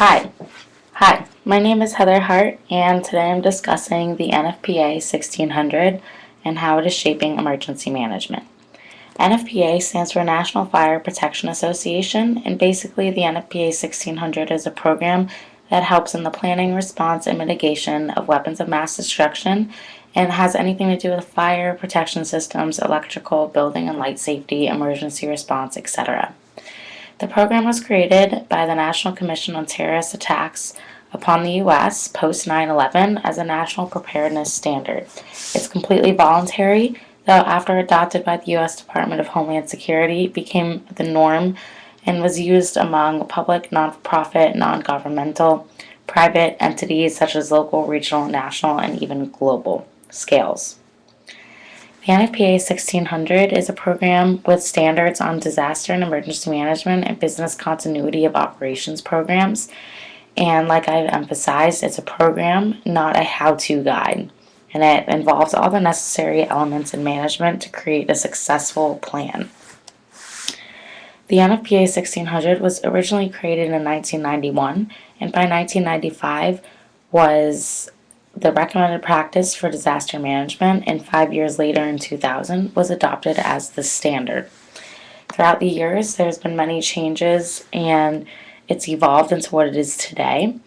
Hi. Hi, my name is Heather Hart, and today I'm discussing the NFPA 1600 and how it is shaping emergency management. NFPA stands for National Fire Protection Association, and basically the NFPA 1600 is a program that helps in the planning, response, and mitigation of weapons of mass destruction and has anything to do with fire, protection systems, electrical, building and light safety, emergency response, etc. The program was created by the National Commission on Terrorist Attacks upon the U.S. post 9/11 as a national preparedness standard. It's completely voluntary, though after adopted by the U.S. Department of Homeland Security, it became the norm and was used among public, non-profit, non-governmental, private entities such as local, regional, national, and even global scales. The NFPA 1600 is a program with standards on disaster and emergency management and business continuity of operations programs. And like I've emphasized, it's a program, not a how-to guide. And it involves all the necessary elements in management to create a successful plan. The NFPA 1600 was originally created in 1991, and by 1995 was the recommended practice for disaster management, and 5 years later in 2000 was adopted as the standard. Throughout the years, there's been many changes, and it's evolved into what it is today,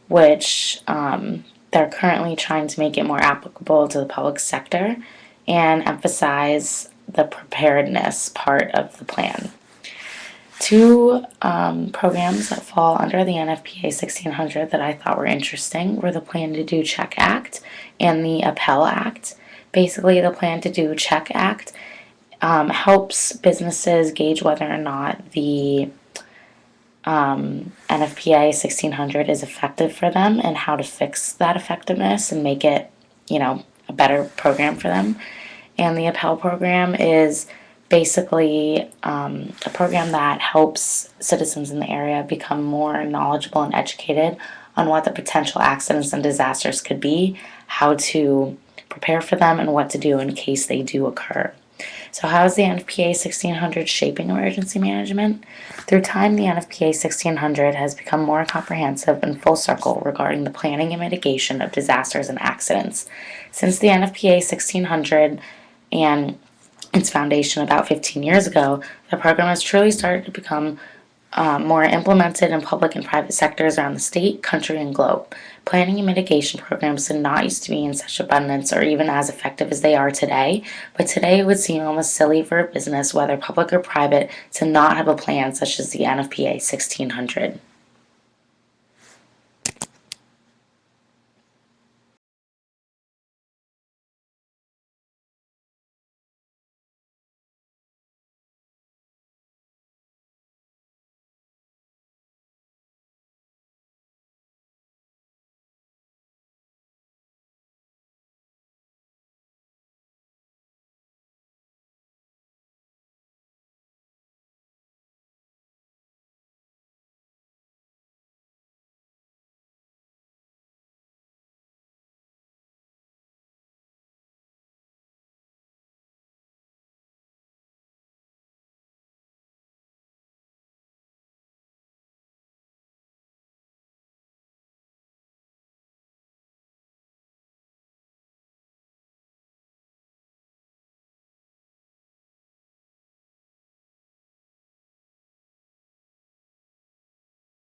which they're currently trying to make it more applicable to the public sector and emphasize the preparedness part of the plan. Two programs that fall under the NFPA 1600 that I thought were interesting were the Plan to Do Check Act and the Appel Act. Basically, the Plan to Do Check Act helps businesses gauge whether or not the NFPA 1600 is effective for them and how to fix that effectiveness and make it, a better program for them. And the Appel program is basically a program that helps citizens in the area become more knowledgeable and educated on what the potential accidents and disasters could be, how to prepare for them, and what to do in case they do occur. So how is the NFPA 1600 shaping emergency management? Through time, the NFPA 1600 has become more comprehensive and full circle regarding the planning and mitigation of disasters and accidents. Since the NFPA 1600 and its foundation about 15 years ago, the program has truly started to become more implemented in public and private sectors around the state, country, and globe. Planning and mitigation programs did not used to be in such abundance or even as effective as they are today, but today it would seem almost silly for a business, whether public or private, to not have a plan such as the NFPA 1600.